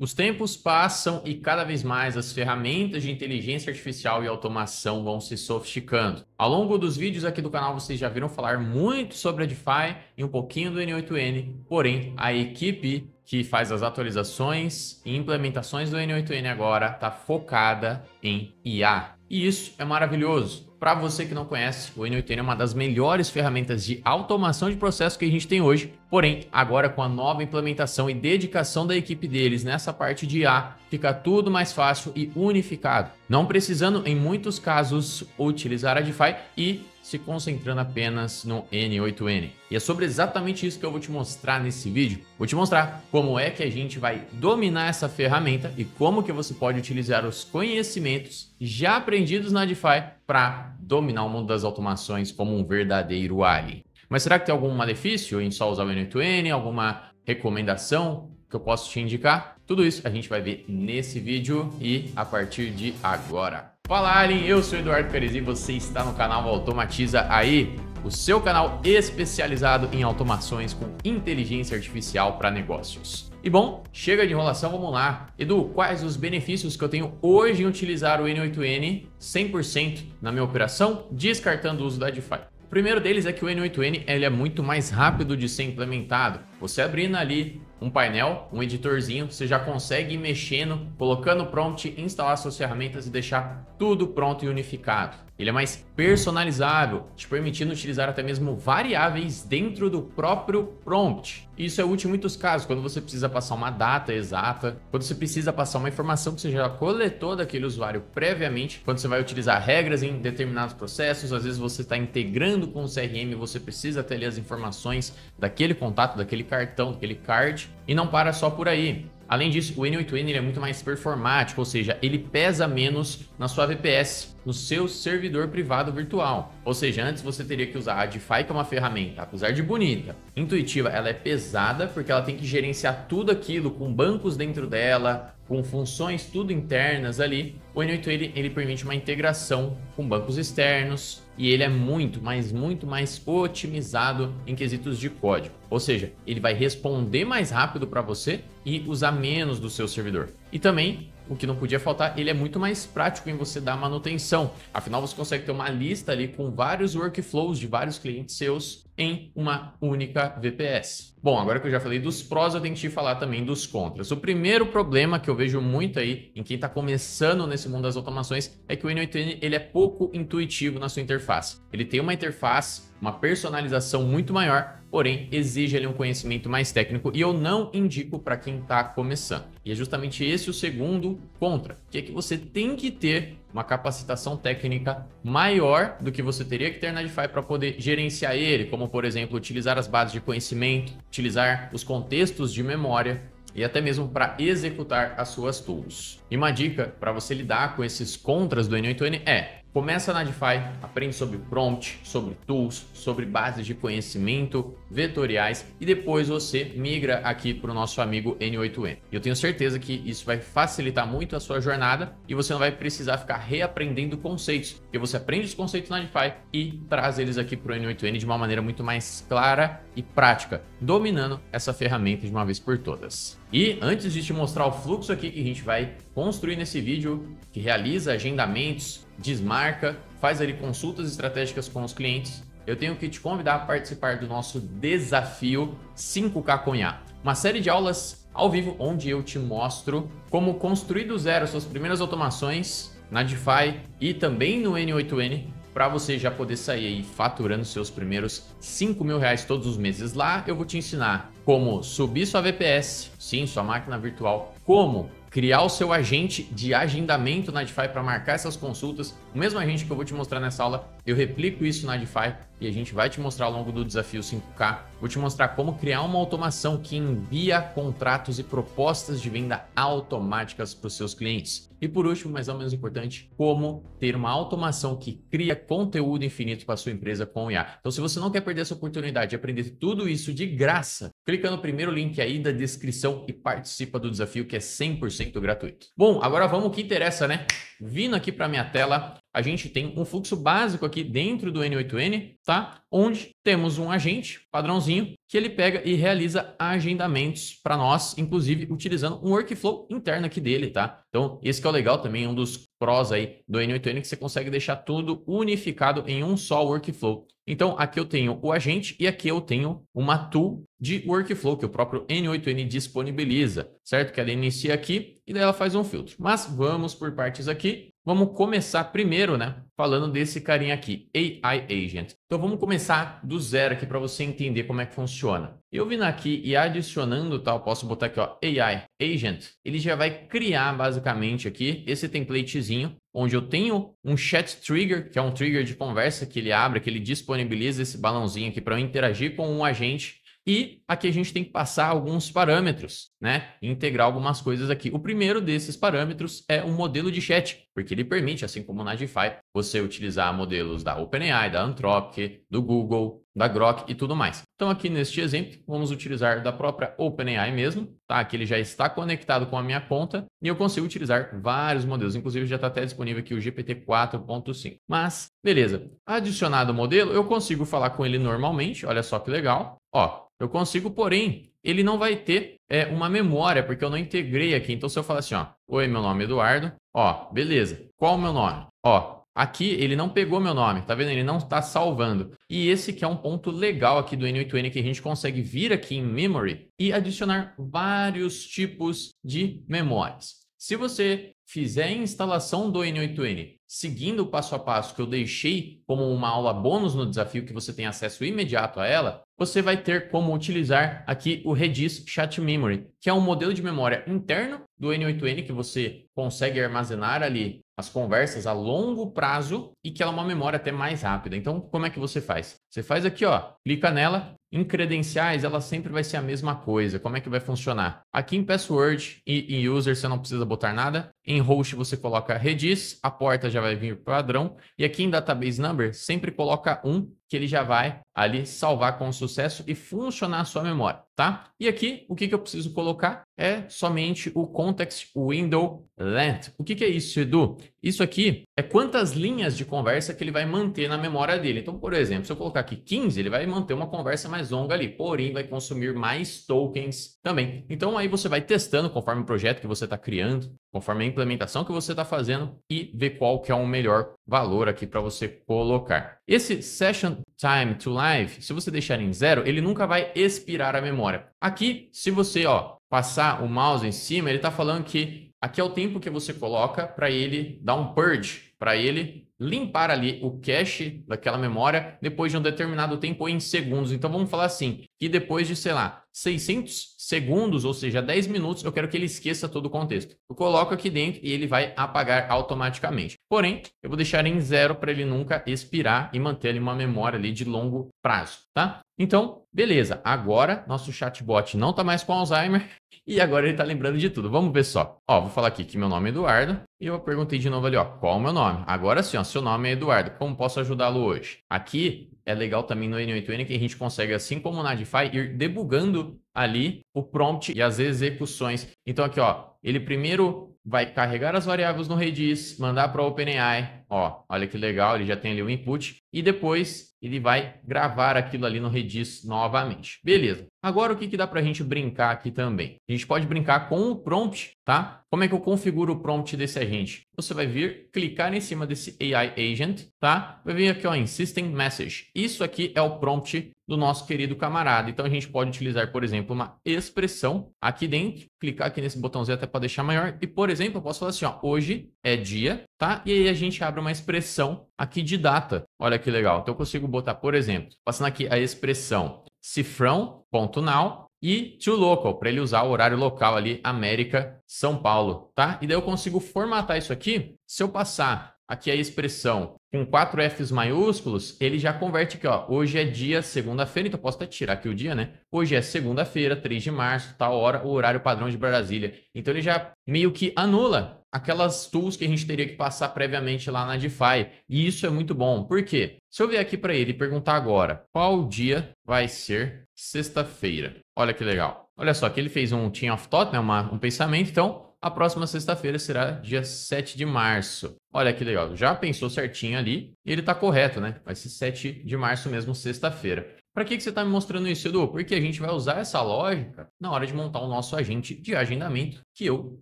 Os tempos passam e cada vez mais as ferramentas de inteligência artificial e automação vão se sofisticando. Ao longo dos vídeos aqui do canal vocês já viram falar muito sobre a DeFi e um pouquinho do N8N, porém a equipe que faz as atualizações e implementações do N8N agora está focada em IA. E isso é maravilhoso. Para você que não conhece, o N8N é uma das melhores ferramentas de automação de processo que a gente tem hoje, porém, agora com a nova implementação e dedicação da equipe deles nessa parte de IA, fica tudo mais fácil e unificado, não precisando, em muitos casos, utilizar a DeFi e se concentrando apenas no N8N. E é sobre exatamente isso que eu vou te mostrar nesse vídeo. Vou te mostrar como é que a gente vai dominar essa ferramenta e como que você pode utilizar os conhecimentos já aprendidos na DeFi para dominar o mundo das automações como um verdadeiro alien. Mas será que tem algum malefício em só usar o N8N? Alguma recomendação que eu posso te indicar? Tudo isso a gente vai ver nesse vídeo e a partir de agora. Fala Alien, eu sou Eduardo Perez e você está no canal Automatiza Aí, o seu canal especializado em automações com inteligência artificial para negócios. E bom, chega de enrolação, vamos lá. Edu, quais os benefícios que eu tenho hoje em utilizar o N8N 100% na minha operação, descartando o uso da DeFi? O primeiro deles é que o N8N ele é muito mais rápido de ser implementado. Você abrindo ali um painel, um editorzinho, você já consegue ir mexendo, colocando o prompt, instalar suas ferramentas e deixar tudo pronto e unificado. Ele é mais personalizável, te permitindo utilizar até mesmo variáveis dentro do próprio prompt. Isso é útil em muitos casos, quando você precisa passar uma data exata, quando você precisa passar uma informação que você já coletou daquele usuário previamente, quando você vai utilizar regras em determinados processos, às vezes você está integrando com o CRM, você precisa ter ali as informações daquele contato, daquele cartão, daquele card, e não para só por aí. Além disso, o N8N ele é muito mais performático, ou seja, ele pesa menos na sua VPS, no seu servidor privado virtual. Ou seja, antes você teria que usar a DeFi, que é uma ferramenta, apesar de bonita, intuitiva, ela é pesada porque ela tem que gerenciar tudo aquilo com bancos dentro dela, com funções tudo internas ali. O N8N ele permite uma integração com bancos externos e ele é muito mais otimizado em quesitos de código. Ou seja, ele vai responder mais rápido para você e usar menos do seu servidor. E também, o que não podia faltar, ele é muito mais prático em você dar manutenção. Afinal, você consegue ter uma lista ali com vários workflows de vários clientes seus em uma única VPS. Bom, agora que eu já falei dos prós, eu tenho que te falar também dos contras. O primeiro problema que eu vejo muito aí em quem está começando nesse mundo das automações é que o N8N ele é pouco intuitivo na sua interface. Ele tem uma interface, uma personalização muito maior, porém exige ali um conhecimento mais técnico e eu não indico para quem está começando. E é justamente esse o segundo contra, que é que você tem que ter uma capacitação técnica maior do que você teria que ter na DeFi para poder gerenciar ele, como por exemplo, utilizar as bases de conhecimento, utilizar os contextos de memória e até mesmo para executar as suas tools. E uma dica para você lidar com esses contras do N8N é: começa na DeFi, aprende sobre prompt, sobre tools, sobre bases de conhecimento, vetoriais e depois você migra aqui para o nosso amigo N8N. Eu tenho certeza que isso vai facilitar muito a sua jornada e você não vai precisar ficar reaprendendo conceitos, porque você aprende os conceitos na DeFi e traz eles aqui para o N8N de uma maneira muito mais clara e prática, dominando essa ferramenta de uma vez por todas. E antes de te mostrar o fluxo aqui que a gente vai construir nesse vídeo, que realiza agendamentos, desmarca, faz ali consultas estratégicas com os clientes, eu tenho que te convidar a participar do nosso desafio 5K com IA. Uma série de aulas ao vivo onde eu te mostro como construir do zero suas primeiras automações na DeFi e também no N8N para você já poder sair aí faturando seus primeiros R$5.000 todos os meses. Lá eu vou te ensinar como subir sua VPS, sim, sua máquina virtual, como criar o seu agente de agendamento na DeFi para marcar essas consultas. O mesmo agente que eu vou te mostrar nessa aula, eu replico isso na DeFi e a gente vai te mostrar ao longo do desafio 5K. Vou te mostrar como criar uma automação que envia contratos e propostas de venda automáticas para os seus clientes. E por último, mas não menos importante, como ter uma automação que cria conteúdo infinito para a sua empresa com o IA. Então, se você não quer perder essa oportunidade de aprender tudo isso de graça, clica no primeiro link aí da descrição e participa do desafio que é 100% gratuito. Bom, agora vamos ao que interessa, né? Vindo aqui para minha tela, a gente tem um fluxo básico aqui dentro do N8N, tá? Onde temos um agente padrãozinho que ele pega e realiza agendamentos para nós, inclusive utilizando um workflow interno aqui dele, tá? Então, esse que é o legal também, um dos prós aí do N8N, que você consegue deixar tudo unificado em um só workflow. Então, aqui eu tenho o agente e aqui eu tenho uma tool de workflow que o próprio N8N disponibiliza, certo? Que ela inicia aqui e daí ela faz um filtro. Mas vamos por partes aqui. Vamos começar primeiro, né, falando desse carinha aqui, AI Agent. Então vamos começar do zero aqui para você entender como é que funciona. Eu vindo aqui e adicionando, tá, eu posso botar aqui, ó, AI Agent. Ele já vai criar basicamente aqui esse templatezinho, onde eu tenho um chat trigger, que é um trigger de conversa que ele abre, que ele disponibiliza esse balãozinho aqui para eu interagir com um agente. E aqui a gente tem que passar alguns parâmetros, né? Integrar algumas coisas aqui. O primeiro desses parâmetros é o modelo de chat, porque ele permite, assim como na Agify, você utilizar modelos da OpenAI, da Anthropic, do Google, da Grok e tudo mais. Então aqui neste exemplo, vamos utilizar da própria OpenAI mesmo, tá? Aqui ele já está conectado com a minha conta e eu consigo utilizar vários modelos. Inclusive já está até disponível aqui o GPT 4.5. Mas, beleza. Adicionado o modelo, eu consigo falar com ele normalmente. Olha só que legal. Ó, eu consigo, porém, ele não vai ter uma memória, porque eu não integrei aqui. Então, se eu falar assim, ó, oi, meu nome é Eduardo, ó, beleza, qual o meu nome? Ó, aqui ele não pegou meu nome, tá vendo? Ele não está salvando. E esse que é um ponto legal aqui do N8N, que a gente consegue vir aqui em Memory e adicionar vários tipos de memórias. Se você fizer a instalação do N8N seguindo o passo a passo que eu deixei como uma aula bônus no desafio, que você tem acesso imediato a ela, você vai ter como utilizar aqui o Redis Chat Memory, que é um modelo de memória interno do N8N que você consegue armazenar ali as conversas a longo prazo e que ela é uma memória até mais rápida. Então, como é que você faz? Você faz aqui, ó, clica nela. Em credenciais, ela sempre vai ser a mesma coisa. Como é que vai funcionar? Aqui em password e em user você não precisa botar nada. Em host você coloca Redis, a porta já vai vir padrão. E aqui em database number, sempre coloca 1, que ele já vai ali salvar com sucesso e funcionar a sua memória, tá? E aqui, o que eu preciso colocar é somente o context window length. O que é isso, Edu? Isso aqui é quantas linhas de conversa que ele vai manter na memória dele. Então, por exemplo, se eu colocar aqui 15, ele vai manter uma conversa mais longa ali, porém vai consumir mais tokens também. Então, aí você vai testando conforme o projeto que você está criando, conforme a implementação que você está fazendo e ver qual que é o melhor valor aqui para você colocar. Esse Session Time to Live, se você deixar em 0, ele nunca vai expirar a memória. Aqui, se você passar o mouse em cima, ele está falando que aqui é o tempo que você coloca para ele dar um purge, para ele limpar ali o cache daquela memória depois de um determinado tempo em segundos. Então vamos falar assim, que depois de, sei lá, 600 segundos, ou seja, 10 minutos, eu quero que ele esqueça todo o contexto. Eu coloco aqui dentro e ele vai apagar automaticamente. Porém, eu vou deixar em 0 para ele nunca expirar e manter ali uma memória ali de longo prazo, tá? Então, beleza. Agora, nosso chatbot não está mais com Alzheimer e agora ele está lembrando de tudo. Vamos ver só. Ó, vou falar aqui que meu nome é Eduardo e eu perguntei de novo ali, ó, qual é o meu nome? Agora sim, ó, seu nome é Eduardo. Como posso ajudá-lo hoje? Aqui é legal também no N8N que a gente consegue, assim como na Agify, ir debugando ali o prompt e as execuções. Então aqui, ó, ele primeiro vai carregar as variáveis no Redis, mandar para a OpenAI. Ó, olha que legal, ele já tem ali o input. E depois ele vai gravar aquilo ali no Redis novamente. Beleza. Agora o que dá para a gente brincar aqui também? A gente pode brincar com o prompt, tá? Como é que eu configuro o prompt desse agente? Você vai vir, clicar em cima desse AI Agent, tá? Vai vir aqui, ó, em System Message. Isso aqui é o prompt do nosso querido camarada. Então a gente pode utilizar, por exemplo, uma expressão aqui dentro, clicar aqui nesse botãozinho até para deixar maior. E, por exemplo, eu posso falar assim, ó, hoje é dia, tá? E aí a gente abre uma expressão aqui de data. Olha que legal. Então eu consigo botar, por exemplo, passando aqui a expressão cifrão.now e to local, para ele usar o horário local ali, América, São Paulo, tá? E daí eu consigo formatar isso aqui. Se eu passar aqui a expressão com 4 Fs maiúsculos, ele já converte aqui, ó. Hoje é dia segunda-feira, então eu posso até tirar aqui o dia, né? Hoje é segunda-feira, 3 de março, tal hora, o horário padrão de Brasília. Então ele já meio que anula aquelas tools que a gente teria que passar previamente lá na DeFi. E isso é muito bom. Por quê? Se eu vier aqui para ele e perguntar agora, qual dia vai ser sexta-feira? Olha que legal. Olha só, que ele fez um chain of thought, né? Um pensamento. Então, a próxima sexta-feira será dia 7 de março. Olha que legal. Já pensou certinho ali e ele está correto, né? Vai ser 7 de março mesmo, sexta-feira. Para que você está me mostrando isso, Edu? Porque a gente vai usar essa lógica na hora de montar o nosso agente de agendamento, que eu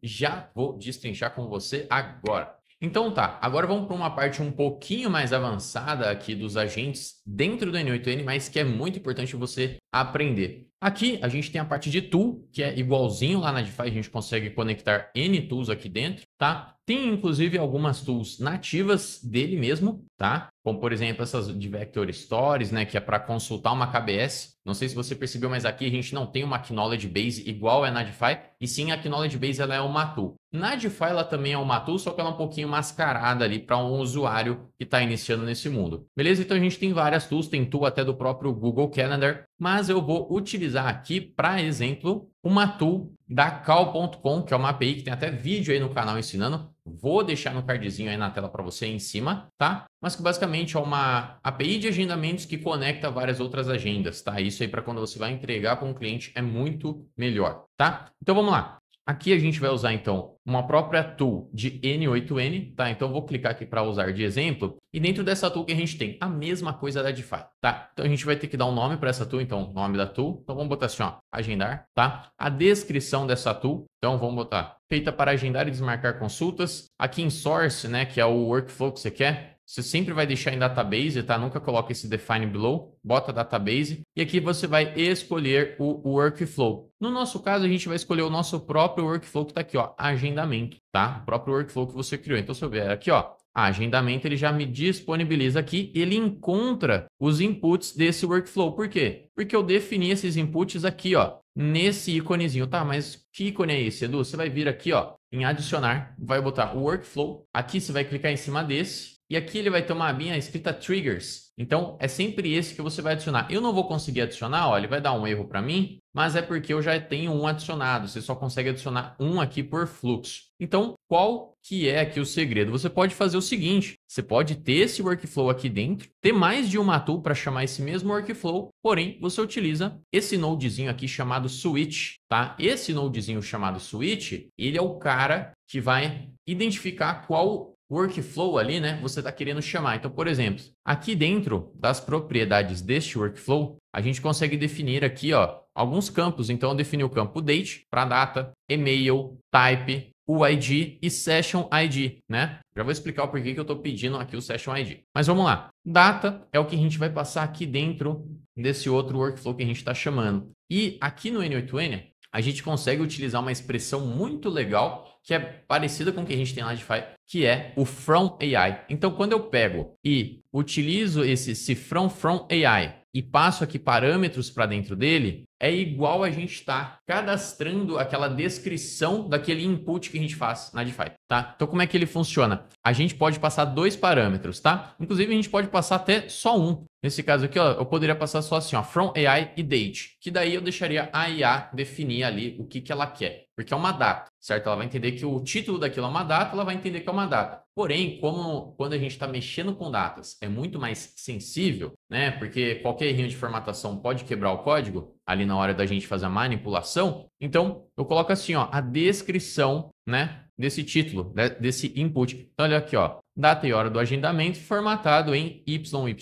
já vou destrinchar com você agora. Então tá, agora vamos para uma parte um pouquinho mais avançada aqui dos agentes dentro do N8N, mas que é muito importante você aprender. Aqui a gente tem a parte de tool, que é igualzinho lá na DeFi, a gente consegue conectar N tools aqui dentro, tá? Tem inclusive algumas tools nativas dele mesmo, tá? Como por exemplo essas de Vector Stories, né, que é para consultar uma KBS. Não sei se você percebeu, mas aqui a gente não tem uma Knowledge Base igual é na DeFi, e sim a Knowledge Base ela é uma tool. Na DeFi ela também é uma tool, só que ela é um pouquinho mascarada ali para um usuário que está iniciando nesse mundo. Beleza? Então a gente tem várias tools, tem tool até do próprio Google Calendar, mas eu vou utilizar aqui, para exemplo, uma tool da Cal.com, que é uma API que tem até vídeo aí no canal ensinando. Vou deixar no cardzinho aí na tela para você aí em cima, tá? Mas que basicamente é uma API de agendamentos que conecta várias outras agendas, tá? Isso aí para quando você vai entregar para um cliente é muito melhor, tá? Então vamos lá. Aqui a gente vai usar, então, uma própria tool de N8N, tá? Então, eu vou clicar aqui para usar de exemplo. E dentro dessa tool que a gente tem a mesma coisa da DeFi, tá? Então, a gente vai ter que dar um nome para essa tool. Então, nome da tool. Então, vamos botar assim, ó, agendar, tá? A descrição dessa tool. Então, vamos botar feita para agendar e desmarcar consultas. Aqui em source, né, que é o workflow que você quer. Você sempre vai deixar em database, tá? Nunca coloca esse define below, bota database. E aqui você vai escolher o workflow. No nosso caso, a gente vai escolher o nosso próprio workflow que tá aqui, ó, agendamento, tá? O próprio workflow que você criou. Então, se eu vier aqui, ó, agendamento, ele já me disponibiliza aqui, ele encontra os inputs desse workflow. Por quê? Porque eu defini esses inputs aqui, ó, nesse íconezinho, tá? Mas que ícone é esse, Edu? Você vai vir aqui, ó, em adicionar, vai botar o workflow. Aqui você vai clicar em cima desse. E aqui ele vai ter uma abinha escrita triggers. Então, é sempre esse que você vai adicionar. Eu não vou conseguir adicionar, ó, ele vai dar um erro para mim, mas é porque eu já tenho um adicionado. Você só consegue adicionar um aqui por fluxo. Então, qual que é aqui o segredo? Você pode fazer o seguinte, você pode ter esse workflow aqui dentro, ter mais de uma tool para chamar esse mesmo workflow, porém, você utiliza esse nodezinho aqui chamado switch, tá? Esse nodezinho chamado switch, ele é o cara que vai identificar qual workflow ali, né, você está querendo chamar. Então, por exemplo, aqui dentro das propriedades deste workflow, a gente consegue definir aqui, ó, alguns campos. Então, eu defini o campo date para data, e-mail, type, UID e Session ID, né? Já vou explicar o porquê que eu estou pedindo aqui o Session ID. Mas vamos lá. Data é o que a gente vai passar aqui dentro desse outro workflow que a gente está chamando. E aqui no N8N, a gente consegue utilizar uma expressão muito legal que é parecida com o que a gente tem lá de DeFi, que é o from AI. Então, quando eu pego e utilizo esse cifrão from AI e passo aqui parâmetros para dentro dele, é igual a gente está cadastrando aquela descrição daquele input que a gente faz na DeFi, tá? Então, como é que ele funciona? A gente pode passar dois parâmetros, tá? Inclusive, a gente pode passar até só um. Nesse caso aqui, ó, eu poderia passar só assim, ó, from AI e date, que daí eu deixaria a IA definir ali o que ela quer, porque é uma data, certo? Ela vai entender que o título daquilo é uma data, ela vai entender que é uma data. Porém, como quando a gente está mexendo com datas é muito mais sensível, né? Porque qualquer errinho de formatação pode quebrar o código ali na hora da gente fazer a manipulação. Então, eu coloco assim, ó, a descrição, né, desse título, né, desse input. Então, olha aqui, ó, data e hora do agendamento formatado em YYY,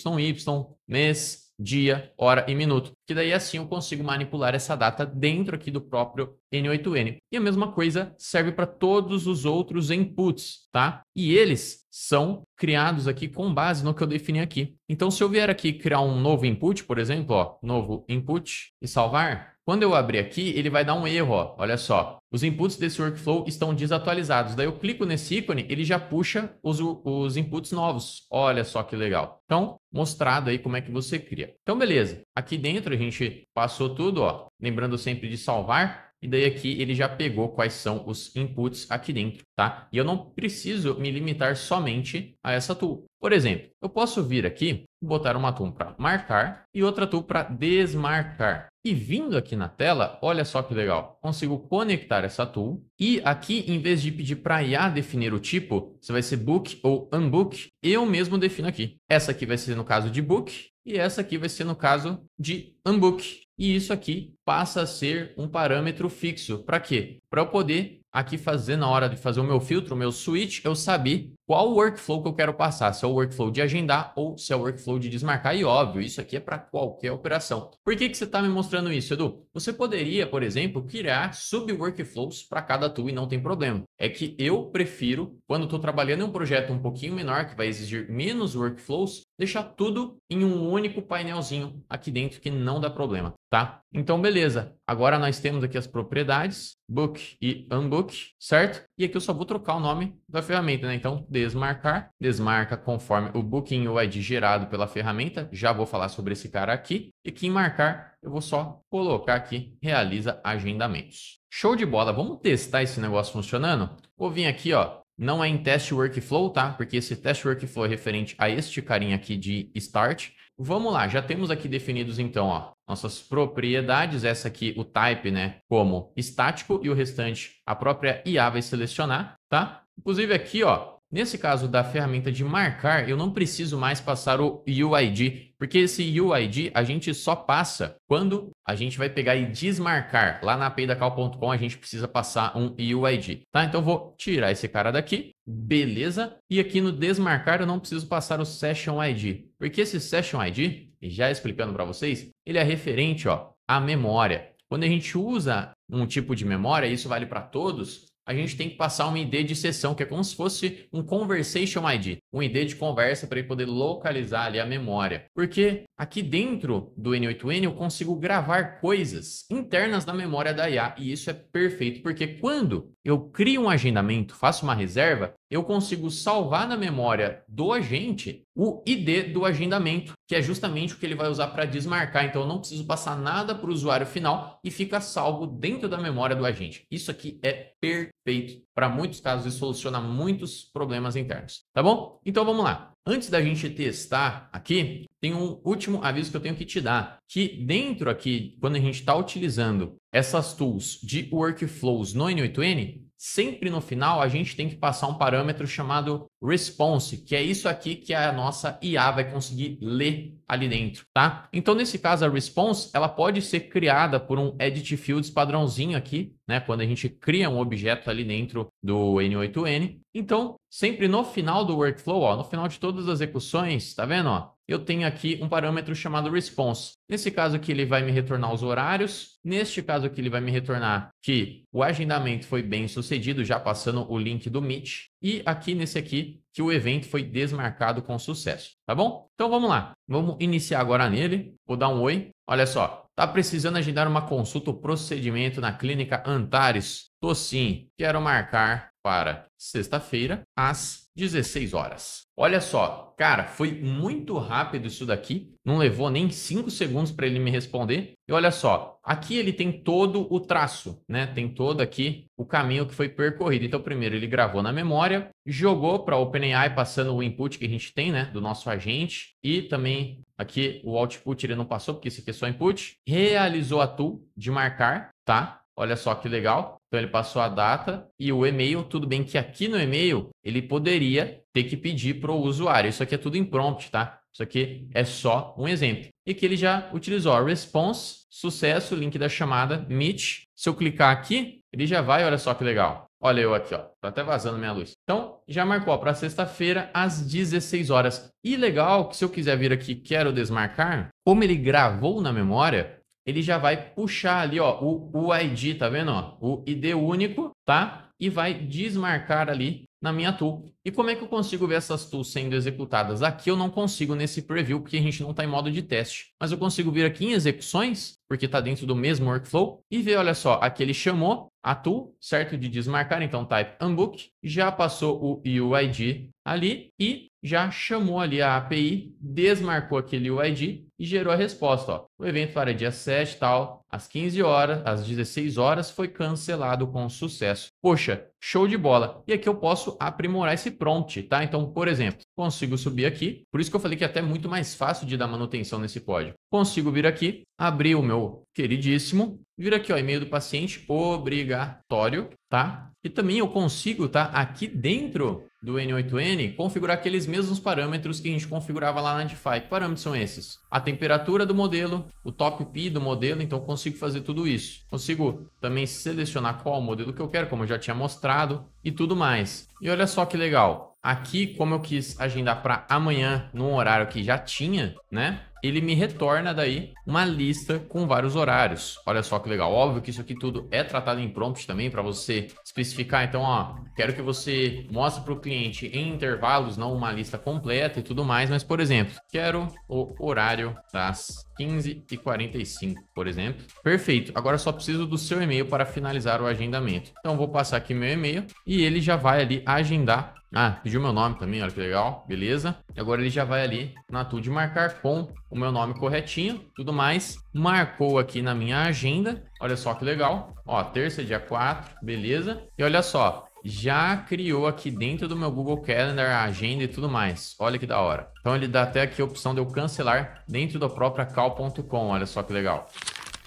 mês, dia, hora e minuto. Que daí assim eu consigo manipular essa data dentro aqui do próprio N8N. E a mesma coisa serve para todos os outros inputs, tá? E eles são criados aqui com base no que eu defini aqui. Então, se eu vier aqui criar um novo input, por exemplo, ó, novo input e salvar, quando eu abrir aqui, ele vai dar um erro, ó. Olha só. Os inputs desse workflow estão desatualizados. Daí eu clico nesse ícone, ele já puxa os inputs novos. Olha só que legal. Então, mostrado aí como é que você cria. Então, beleza. Aqui dentro a gente passou tudo, ó. Lembrando sempre de salvar. E daí aqui ele já pegou quais são os inputs aqui dentro, tá? E eu não preciso me limitar somente a essa tool. Por exemplo, eu posso vir aqui, botar uma tool para marcar e outra tool para desmarcar. E vindo aqui na tela, olha só que legal, consigo conectar essa tool e aqui, em vez de pedir para a IA definir o tipo, se vai ser book ou unbook, eu mesmo defino aqui. Essa aqui vai ser no caso de book e essa aqui vai ser no caso de unbook. E isso aqui passa a ser um parâmetro fixo. Para quê? Para eu poder aqui fazer, na hora de fazer o meu filtro, o meu switch, eu saber qual workflow que eu quero passar. Se é o workflow de agendar ou se é o workflow de desmarcar. E óbvio, isso aqui é para qualquer operação. Por que você está me mostrando isso, Edu? Você poderia, por exemplo, criar sub-workflows para cada tool e não tem problema. É que eu prefiro, quando estou trabalhando em um projeto um pouquinho menor, que vai exigir menos workflows, deixar tudo em um único painelzinho aqui dentro que não dá problema, tá? Então, beleza. Agora nós temos aqui as propriedades, book e unbook, certo? E aqui eu só vou trocar o nome da ferramenta, né? Então, desmarcar, desmarca conforme o booking UID gerado pela ferramenta. Já vou falar sobre esse cara aqui. E aqui em marcar, eu vou só colocar aqui, realiza agendamentos. Show de bola. Vamos testar esse negócio funcionando? Vou vir aqui, ó. Não é em teste workflow, tá? Porque esse teste workflow é referente a este carinha aqui de start. Vamos lá, já temos aqui definidos então, ó, nossas propriedades. Essa aqui, o type, né, como estático e o restante a própria IA vai selecionar, tá? Inclusive aqui, ó, nesse caso da ferramenta de marcar, eu não preciso mais passar o UID, porque esse UID a gente só passa quando a gente vai pegar e desmarcar. Lá na API da cal.com a gente precisa passar um UID, tá? Então eu vou tirar esse cara daqui, beleza? E aqui no desmarcar eu não preciso passar o Session ID, porque esse Session ID, já explicando para vocês, ele é referente, ó, à memória. Quando a gente usa um tipo de memória, isso vale para todos, a gente tem que passar um ID de sessão, que é como se fosse um Conversation ID, um ID de conversa para ele poder localizar ali a memória. Porque aqui dentro do N8N eu consigo gravar coisas internas da memória da IA, e isso é perfeito, porque quando eu crio um agendamento, faço uma reserva, eu consigo salvar na memória do agente o ID do agendamento, que é justamente o que ele vai usar para desmarcar. Então, eu não preciso passar nada para o usuário final e fica salvo dentro da memória do agente. Isso aqui é perfeito para muitos casos e soluciona muitos problemas internos, tá bom? Então, vamos lá. Antes da gente testar aqui, tem um último aviso que eu tenho que te dar, que dentro aqui, quando a gente está utilizando essas tools de workflows no N8N, sempre no final a gente tem que passar um parâmetro chamado response, que é isso aqui que a nossa IA vai conseguir ler ali dentro, tá? Então, nesse caso, a response, ela pode ser criada por um edit fields padrãozinho aqui, né? Quando a gente cria um objeto ali dentro do N8N. Então, sempre no final do workflow, ó, no final de todas as execuções, tá vendo, ó? Eu tenho aqui um parâmetro chamado response. Nesse caso aqui, ele vai me retornar os horários. Neste caso aqui, ele vai me retornar que o agendamento foi bem sucedido, já passando o link do Meet. E aqui nesse aqui, que o evento foi desmarcado com sucesso, tá bom? Então vamos lá. Vamos iniciar agora nele. Vou dar um oi. Olha só. Tá precisando agendar uma consulta ou procedimento na clínica Antares? Tô sim. Quero marcar para sexta-feira, às 16 horas. Olha só, cara, foi muito rápido isso daqui, não levou nem 5 segundos para ele me responder. E olha só, aqui ele tem todo o traço, né? Tem todo aqui o caminho que foi percorrido. Então, primeiro ele gravou na memória, jogou para a OpenAI passando o input que a gente tem, né, do nosso agente, e também aqui o output ele não passou, porque esse aqui é só input. Realizou a tool de marcar, tá? Olha só que legal. Então, ele passou a data e o e-mail. Tudo bem que aqui no e-mail ele poderia ter que pedir para o usuário. Isso aqui é tudo em prompt, tá? Isso aqui é só um exemplo. E que ele já utilizou a response, sucesso, link da chamada, Meet. Se eu clicar aqui, ele já vai, olha só que legal. Olha eu aqui, ó. Tá até vazando minha luz. Então, já marcou para sexta-feira, às 16 horas. E legal que se eu quiser vir aqui, quero desmarcar, como ele gravou na memória, ele já vai puxar ali, ó, o ID, tá vendo, ó? O ID único, tá? E vai desmarcar ali na minha tool. E como é que eu consigo ver essas tools sendo executadas? Aqui eu não consigo nesse preview, porque a gente não está em modo de teste. Mas eu consigo vir aqui em execuções, porque está dentro do mesmo workflow, e ver, olha só, aqui ele chamou a tool, certo? De desmarcar, então type unbook, já passou o UID ali e já chamou ali a API, desmarcou aquele UID e gerou a resposta, ó. O evento para dia 7, tal, às 15 horas, às 16 horas, foi cancelado com sucesso. Poxa, show de bola. E aqui eu posso aprimorar esse prompt, tá? Então, por exemplo, consigo subir aqui. Por isso que eu falei que é até muito mais fácil de dar manutenção nesse código. Consigo vir aqui, abrir o meu queridíssimo, vir aqui, ó, e-mail do paciente obrigatório, tá? E também eu consigo, tá, aqui dentro do N8N, configurar aqueles mesmos parâmetros que a gente configurava lá na DeFi. Que parâmetros são esses? A temperatura do modelo, o top P do modelo, então eu consigo fazer tudo isso. Consigo também selecionar qual modelo que eu quero, como eu já tinha mostrado, e tudo mais. E olha só que legal. Aqui, como eu quis agendar para amanhã, num horário que já tinha, né? Ele me retorna daí uma lista com vários horários. Olha só que legal. Óbvio que isso aqui tudo é tratado em prompt também para você especificar. Então, ó, quero que você mostre para o cliente em intervalos, não uma lista completa e tudo mais. Mas, por exemplo, quero o horário das 15h45, por exemplo. Perfeito. Agora só preciso do seu e-mail para finalizar o agendamento. Então, vou passar aqui meu e-mail e ele já vai ali agendar. Ah, pediu meu nome também, olha que legal, beleza. Agora ele já vai ali na tool de marcar com o meu nome corretinho, tudo mais. Marcou aqui na minha agenda, olha só que legal. Ó, terça, dia 4, beleza. E olha só, já criou aqui dentro do meu Google Calendar a agenda e tudo mais. Olha que da hora. Então ele dá até aqui a opção de eu cancelar dentro da própria cal.com, olha só que legal.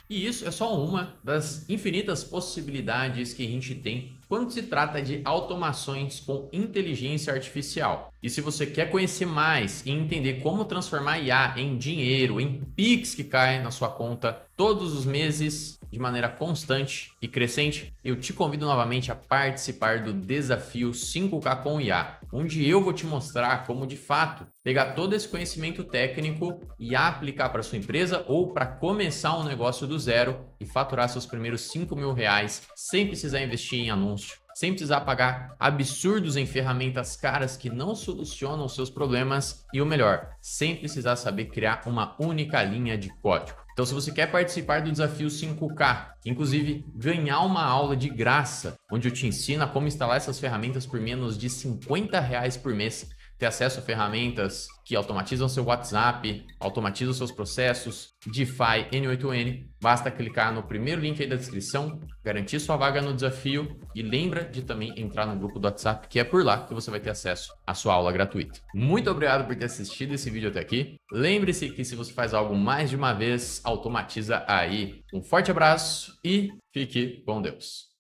E isso é só uma das infinitas possibilidades que a gente tem quando se trata de automações com inteligência artificial. E se você quer conhecer mais e entender como transformar IA em dinheiro, em Pix que cai na sua conta todos os meses de maneira constante e crescente, eu te convido novamente a participar do desafio 5K com IA, onde eu vou te mostrar como de fato pegar todo esse conhecimento técnico e aplicar para sua empresa ou para começar um negócio do zero e faturar seus primeiros R$ 5.000 sem precisar investir em anúncio, sem precisar pagar absurdos em ferramentas caras que não solucionam seus problemas e o melhor, sem precisar saber criar uma única linha de código. Então, se você quer participar do desafio 5K, inclusive ganhar uma aula de graça, onde eu te ensino a como instalar essas ferramentas por menos de R$ 50 por mês, ter acesso a ferramentas que automatizam seu WhatsApp, automatizam seus processos, DeFi, N8N, basta clicar no primeiro link aí da descrição, garantir sua vaga no desafio e lembra de também entrar no grupo do WhatsApp, que é por lá que você vai ter acesso à sua aula gratuita. Muito obrigado por ter assistido esse vídeo até aqui. Lembre-se que se você faz algo mais de uma vez, automatiza aí. Um forte abraço e fique com Deus.